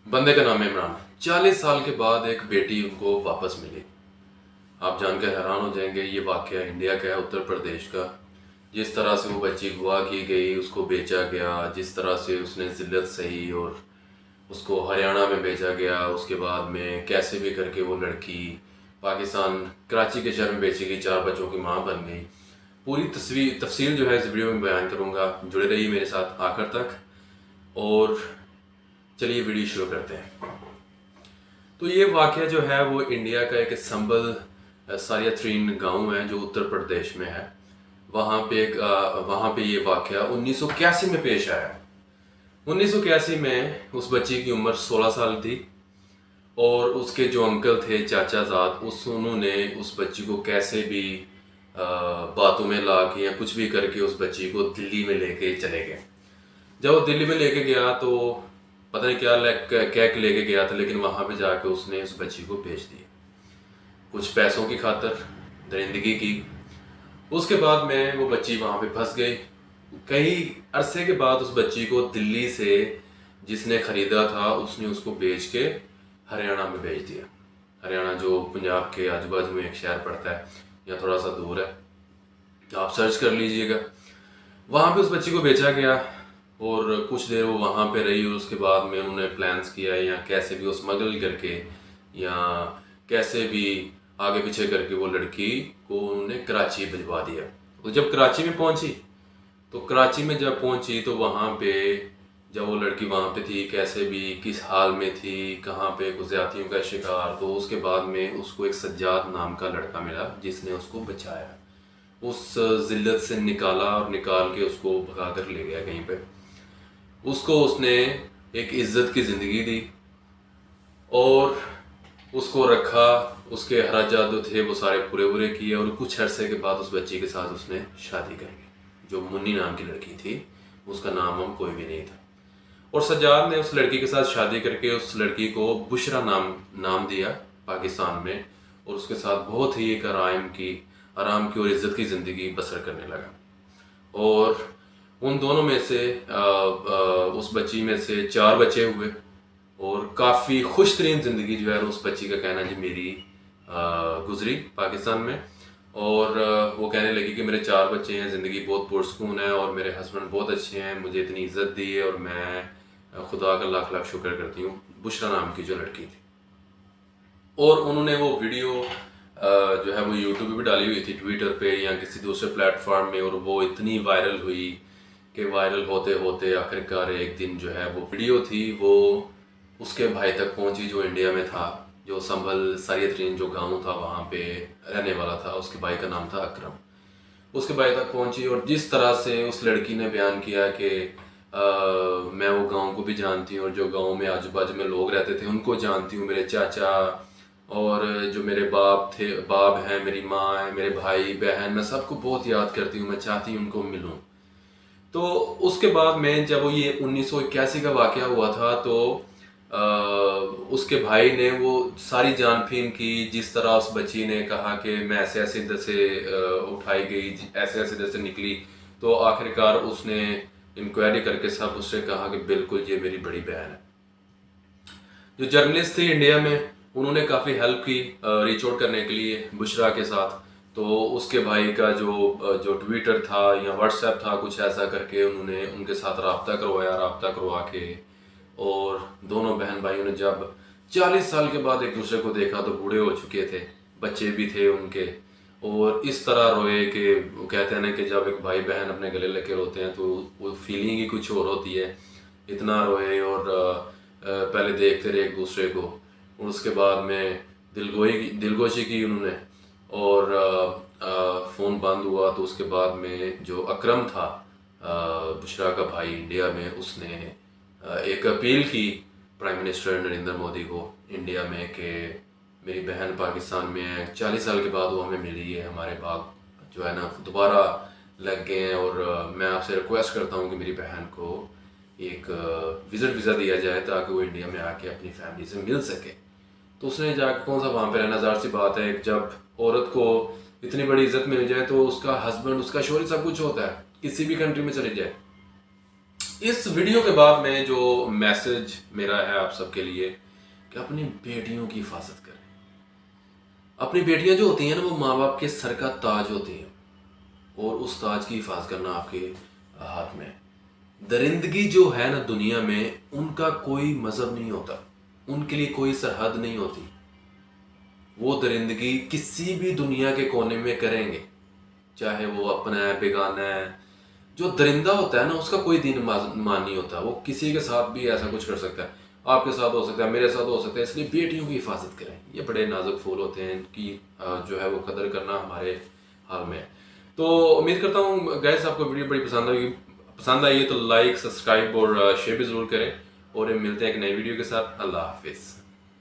बंदे का नाम है इमरान। 40 साल के बाद एक बेटी उनको वापस मिली। आप जानकर हैरान हो जाएंगे, ये वाकया इंडिया का है, उत्तर प्रदेश का। जिस तरह से वो बच्ची अगवा की गई, उसको बेचा गया, जिस तरह से उसने जिल्लत सही और उसको हरियाणा में भेजा गया, उसके बाद में कैसे भी करके वो लड़की पाकिस्तान कराची के शहर में बेची गई, 4 बच्चों की माँ बन गई। पूरी तस्वीर तफसील जो है इस वीडियो में बयान करूँगा, जुड़े रहिए मेरे साथ आखिर तक। और चलिए वीडियो शुरू करते हैं। तो ये वाक़या जो है वो इंडिया का एक संभल सारियाथ्रीन गांव है जो उत्तर प्रदेश में है। वहाँ पे ये वाक़या 1981 में पेश आया। 1981 में उस बच्ची की उम्र 16 साल थी और उसके जो अंकल थे, चाचाजाद, उन्होंने उस बच्ची को कैसे भी बातों में ला के या कुछ भी करके उस बच्ची को दिल्ली में लेके चले गए। जब वो दिल्ली में लेके गया तो पता नहीं क्या कह के लेके गया था, लेकिन वहाँ पे जाके उसने उस बच्ची को बेच दिया कुछ पैसों की खातर, दरिंदगी की। उसके बाद में वो बच्ची वहाँ पे फंस गई। कई अरसे के बाद उस बच्ची को दिल्ली से जिसने ख़रीदा था उसने उसको बेच के हरियाणा में भेज दिया। हरियाणा जो पंजाब के आजू बाजू में एक शहर पड़ता है या थोड़ा सा दूर है, आप सर्च कर लीजिएगा। वहाँ पे उस बच्ची को बेचा गया और कुछ देर वो वहाँ पे रही और उसके बाद में उन्होंने प्लान्स किया या कैसे भी वो स्मगल करके या कैसे भी आगे पीछे करके वो लड़की को उन्होंने कराची भिजवा दिया। तो जब कराची में पहुंची, तो कराची में जब पहुंची तो वहाँ पे जब वो लड़की वहाँ पे थी, कैसे भी किस हाल में थी, कहाँ पे कुछ ज्यादतियों का शिकार, तो उसके बाद में उसको एक सज्जाद नाम का लड़का मिला जिसने उसको बचाया, उस जिल्लत से निकाला और निकाल के उसको भगा कर ले गया कहीं पे। उसको उसने एक इज्जत की ज़िंदगी दी और उसको रखा, उसके अखराजात जो थे वो सारे पूरे पूरे किए और कुछ अरसे के बाद उस बच्ची के साथ उसने शादी कर ली। जो मुन्नी नाम की लड़की थी, उसका नाम हम कोई भी नहीं था। और सज्जाद ने उस लड़की के साथ शादी करके उस लड़की को बुशरा नाम नाम दिया पाकिस्तान में, और उसके साथ बहुत ही एक आराम की और इज्जत की ज़िंदगी बसर करने लगा। और उन दोनों में से उस बच्ची में से 4 बच्चे हुए और काफ़ी खुश तरीन ज़िंदगी जो है उस बच्ची का कहना जी मेरी गुजरी पाकिस्तान में। और वो कहने लगी कि मेरे 4 बच्चे हैं, ज़िंदगी बहुत पुरसकून है और मेरे हस्बैंड बहुत अच्छे हैं, मुझे इतनी इज्जत दी है और मैं खुदा का लाख लाख शुक्र करती हूँ। बुशरा नाम की जो लड़की थी, और उन्होंने वो वीडियो जो है वो यूट्यूब पे भी डाली हुई थी, ट्विटर पे या किसी दूसरे प्लेटफॉर्म में, और वो इतनी वायरल हुई कि वायरल होते होते आखिरकार एक दिन जो है वो वीडियो थी वो उसके भाई तक पहुंची जो इंडिया में था, जो संभल सारियाथ्रीन जो गांव था वहाँ पे रहने वाला था। उसके भाई का नाम था अकरम। उसके भाई तक पहुंची और जिस तरह से उस लड़की ने बयान किया कि मैं वो गांव को भी जानती हूँ और जो गांव में आजू बाजू में लोग रहते थे उनको जानती हूँ, मेरे चाचा और जो मेरे बाप हैं, मेरी माँ है, मेरे भाई बहन, मैं सबको बहुत याद करती हूँ, मैं चाहती हूँ उनको मिलूँ। तो उसके बाद में जब वो ये 1981 का वाक़या हुआ था तो उसके भाई ने वो सारी जानफीन की, जिस तरह उस बच्ची ने कहा कि मैं ऐसे ऐसे इधर से उठाई गई, ऐसे ऐसे इधर से निकली। तो आखिरकार उसने इंक्वायरी करके सब उससे कहा कि बिल्कुल ये मेरी बड़ी बहन है। जो जर्नलिस्ट थी इंडिया में, उन्होंने काफ़ी हेल्प की रीच आउट करने के लिए बुशरा के साथ। तो उसके भाई का जो ट्विटर था या व्हाट्सएप था, कुछ ऐसा करके उन्होंने उनके साथ रब्ता करवाया, रब्ता करवा के और दोनों बहन भाइयों ने जब 40 साल के बाद एक दूसरे को देखा तो बूढ़े हो चुके थे, बच्चे भी थे उनके, और इस तरह रोए कि वो कहते हैं ना कि जब एक भाई बहन अपने गले लगे रोते हैं तो वो फीलिंग ही कुछ और होती है। इतना रोए और पहले देखते रहे एक दूसरे को, और उसके बाद में दिलगोशी की उन्होंने। और फ़ोन बंद हुआ तो उसके बाद में जो अकरम था, बुशरा का भाई इंडिया में, उसने एक अपील की प्राइम मिनिस्टर नरेंद्र मोदी को इंडिया में कि मेरी बहन पाकिस्तान में है, 40 साल के बाद वो हमें मिली है, हमारे बाग जो है ना दोबारा लग गए हैं, और मैं आपसे रिक्वेस्ट करता हूँ कि मेरी बहन को एक विज़िट वीज़ा दिया जाए ताकि वो इंडिया में आके अपनी फैमिली से मिल सके। तो उसने जाकर कौन सा वहाँ पे रहना, ज़ाहिर सी बात है जब औरत को इतनी बड़ी इज्जत मिल जाए तो उसका हस्बैंड, उसका शौहर सब कुछ होता है, किसी भी कंट्री में चले जाए। इस वीडियो के बाद में जो मैसेज मेरा है आप सबके लिए कि अपनी बेटियों की हिफाजत करें। अपनी बेटियां जो होती हैं ना, वो माँ बाप के सर का ताज होती हैं और उस ताज की हिफाजत करना आपके हाथ में है। दरिंदगी जो है ना दुनिया में, उनका कोई मजहब नहीं होता, उनके लिए कोई सरहद नहीं होती। वो दरिंदगी किसी भी दुनिया के कोने में करेंगे, चाहे वो अपना है बेगाना है। जो दरिंदा होता है ना, उसका कोई दिन मान नहीं होता, वो किसी के साथ भी ऐसा कुछ कर सकता है। आपके साथ हो सकता है, मेरे साथ हो सकता है। इसलिए बेटियों की हिफाजत करें, ये बड़े नाजुक फूल होते हैं, इनकी जो है वो कदर करना हमारे हाल में है। तो उम्मीद करता हूँ गाइस आपको वीडियो बड़ी पसंद आई है तो लाइक, सब्सक्राइब और शेयर भी ज़रूर करें। और मिलते हैं एक नई वीडियो के साथ। अल्लाह हाफिज़।